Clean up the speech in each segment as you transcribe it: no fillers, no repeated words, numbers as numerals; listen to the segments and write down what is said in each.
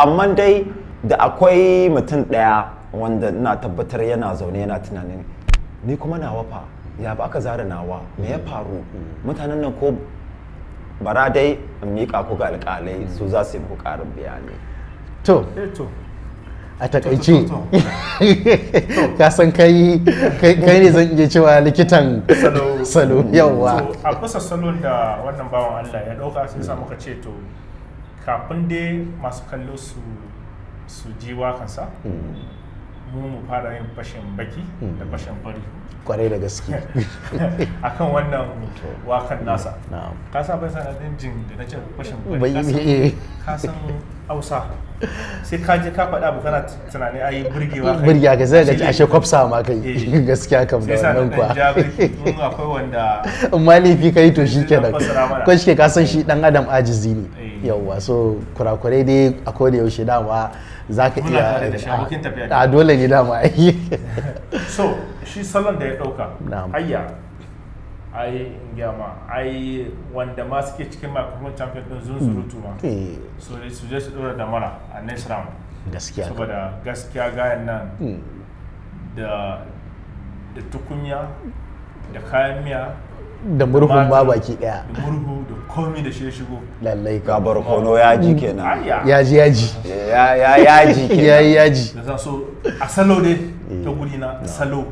amma dai da akwai mutum ɗaya wanda ina tabbatar yana zaune yana tunanin ni kuma nawa fa ya ba aka zara nawa me ya faru mutanen nan ko bara dai in miƙa ku ga alƙalai su za su yi muku ƙarin bayani. To a takaice ka san kai ne zan iya cewa likitan salo yawa. A kusa salon da wannan bawan Allah ya ɗauka sai sa muka ce to kafin dai masu kallo su ji wakansa mu fara yin fashin baki da fashin fari kwarai da gaske akan wannan wakan nasa. Ka sa bai sanadin jin da na ce fashin bari ka san Hausa sai ka je ka faɗa abu kana tunani ai burgewa ka sai ga ashe kwafsa ma kai gaskiya kam da wannan kwa sai akwai wanda in ma laifi kai to shikenan ko shi ka san shi dan adam ajizi ne yawa so kurakurai dai akwai da yaushe dama zaka iya a dole ne dama ai so shi salon da ya dauka ayya ai gyama ai wanda ma suke cikin microphone champion din zunzurutu ma so su je su dora da mara a next round gaskiya saboda gaskiya gayan nan da tukunya da kayan miya da murhun ma baki daya da murhu da komi da shi ya shigo lallai ga barkono yaji kenan yaji ya yaji kenan yaji da so a salo dai ta guri na salo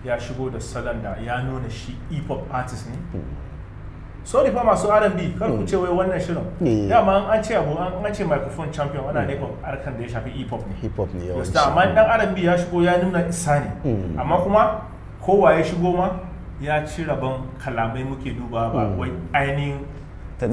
ya shigo da salon da ya nuna shi hip hop artist ne. Sorry fa masu R&B kar ku ce wai wannan shirin dama an ce abu an ce microphone champion ana nufin harkan da ya shafi hip hop ne yawanci amma dan R&B ya shigo ya nuna isa ne amma kuma kowa ya shigo ma ya ci rabon kalamai muke duba ba wai ainihin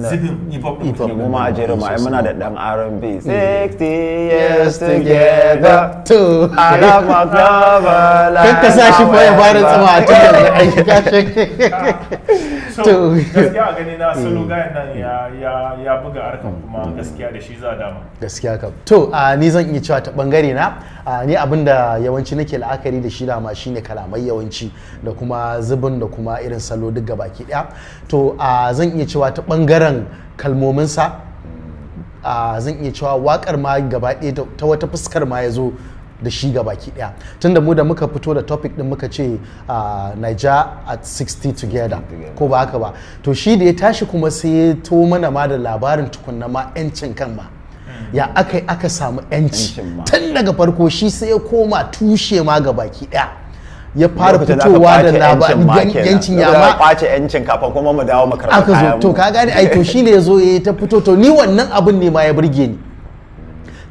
zibin hip hop mu ma a jeruma ai muna da dan R&B 60 years together to alama global ka sa shi fa ya fara tsama a cikin ayyuka so gaskiya a gani na salo gayan nan ya buga harkan kuma gaskiya da shi za a dama gaskiya kam to ni zan iya cewa ta bangare na ni abinda yawanci nake la'akari da shi dama shine kalamai yawanci da kuma zubin da kuma irin salo duk gabaki daya to zan iya cewa ta bangaren kalmominsa zan iya cewa wakar ma gaba ɗaya ta wata fuskar ma ya zo da shi gabaki daya tunda mu da muka fito da topic din muka ce Niger at 60 together ko ba haka ba to shi da ya tashi kuma sai ya to mana ma da labarin tukunna ma 'yancin kan ma ya aka samu 'yanci tun daga farko shi sai ya koma tushe ma gabaki daya ya fara fitowa da labarin yancin ya ma kwace yancin kafin kuma mu dawo makaranta aka zo to ka gane ai to shine yazo ya ta fito to ni wannan abin ne ma ya burge ni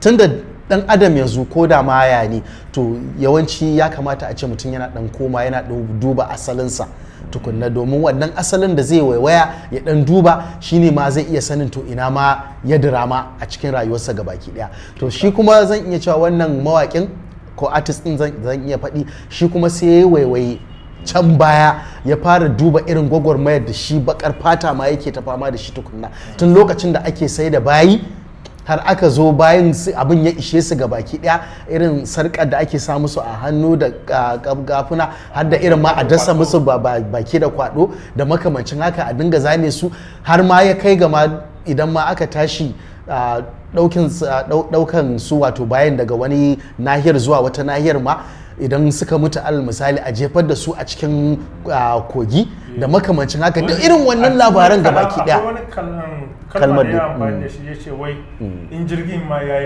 tunda dan adam yanzu ko da maya ne to yawanci ya kamata a ce mutum yana dan koma yana duba asalinsa tukunna domin wannan asalin da zai waiwaya ya dan duba shine ma zai iya sanin to ina ma ya dirama a cikin rayuwarsa gabaki daya to shi kuma zan iya cewa wannan mawakin ko artist din zan iya faɗi shi kuma sai ya waiwaye can baya ya fara duba irin gwagwarmayar da shi bakar fata ma yake ta fama da shi tukunna tun lokacin da ake sai da bayi har aka zo bayan abin ya ishe su ga baki daya irin sarkar da ake sa musu a hannu da gafuna har da irin ma a dasa musu baki da kwado da makamancin haka a dinga zane su har ma ya kai gama idan ma aka tashi daukan su wato bayan daga wani nahiyar zuwa wata nahiyar ma idan suka mutu alal misali a jefar da su a cikin kogi da makamancin haka da irin wannan labaran ga baki daya kalmar da ya amfani da shi ya ce wai in jirgin ma ya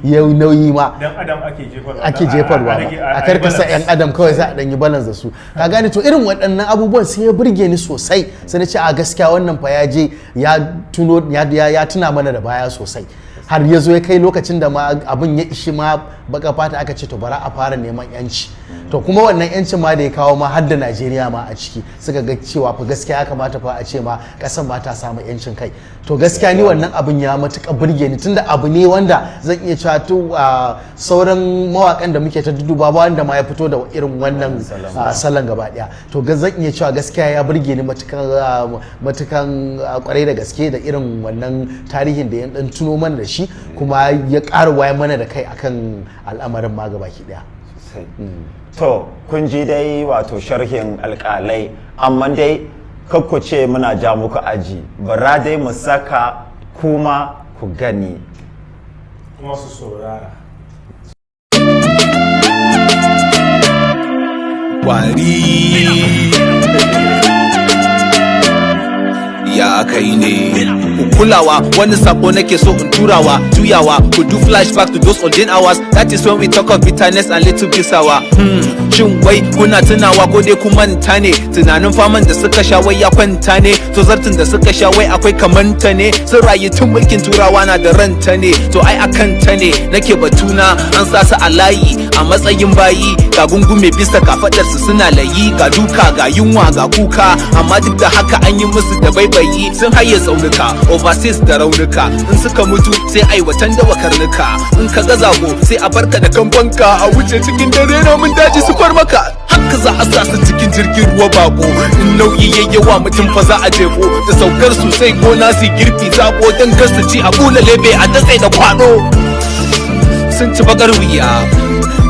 yi nauyi ma dan adam ake jefarwa a karkasa yan adam kawai za a dan yi balance da su ka gane to irin waɗannan abubuwan sai ya burge ni sosai sai na ce a gaskiya wannan fa ya je ya tuna mana da baya sosai har ya zo ya kai lokacin da ma abin ya ishi ma baka fata aka ce to bara a fara neman yanci to kuma wannan yancin ma da ya kawo ma har da Najeriya ma a ciki suka ga cewa fa gaskiya ya kamata fa a ce ma kasan ma ta samu yancin kai to gaskiya ni wannan abin ya matuƙa burge ni tunda abu ne wanda zan iya cewa to sauran mawakan da muke ta duduba ba wanda ma ya fito da irin wannan salon gaba daya to zan iya cewa gaskiya ya burge ni matukan kwarai da gaske da irin wannan tarihin da ya dan tuno mana da shi kuma ya ƙara waye mana da kai akan al'amarin ma gabaki daya to kun ji dai wato sharhin alƙalai amma dai kakku ce muna ja muku aji bara dai mu saka kuma ku gani kuma su saurara. Kwari ya kai ne kulawa, wani sako nake so in turawa, juyawa, could do flashback to those olden hours. That is when we talk of bitterness and little bit sour. Shin wai kuna tunawa ko dai ku manta ne? Tunanin faman da suka sha wai ya kwanta ne? To zartin da suka sha wai akwai kamanta ne? Sun rayu tun mulkin turawa na da ranta ne? To ai akan ta ne nake batuna, an sa su a layi a matsayin bayi, ga gungume bisa kafadar su suna layi, ga duka ga yunwa ga kuka, amma duk da haka an yi musu da baibayi, sun haye tsaunuka overseas da raunuka, in suka mutu sai aiwatan da wakarnuka, in ka ga zago sai a barka da kambanka, a wuce cikin dare namun daji su far maka. Haka za a sa su cikin jirgin ruwa bako, in nauyi yayyawa mutum fa za a jefo, da saukar su sai gona su girki zabo, don kar su ci a bula lebe a datse da kwado. Sun ci bakar wuya,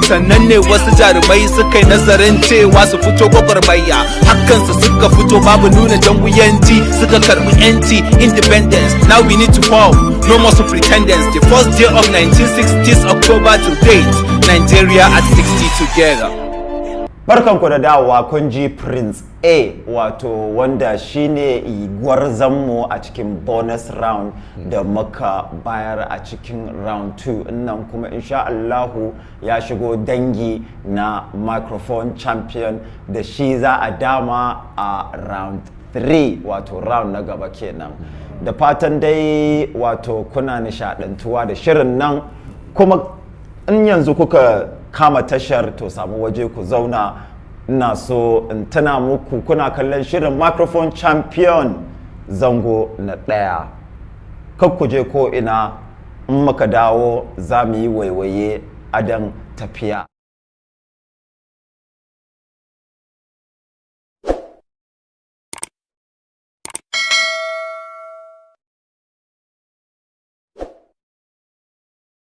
sannan ne wasu jarumai suka yi nazarin cewa su fito gwagwarmaya, hakan su suka fito babu nuna jan wuyanci, suka karbi yanci independence. Now we need to fall, no more pretenders. The first day of 1960s October to date, Nigeria at 60 together. Barkanku da dawowa, kun ji Prince A, wato wanda shine gwarzonmu a cikin bonus round da muka bayar a cikin round 2 nan, kuma insha Allahu ya shigo dangi na microphone champion da shi za a dama a round 3, wato round na gaba kenan. Da fatan dai wato kuna nishadantuwa da shirin nan, kuma in yanzu kuka kama tashar to samu waje ku zauna. Ina so in tana muku kuna kallon shirin microphone champion zango na 1. Kar ku je ko ina, in muka dawo za mu yi waiwaye adan tafiya.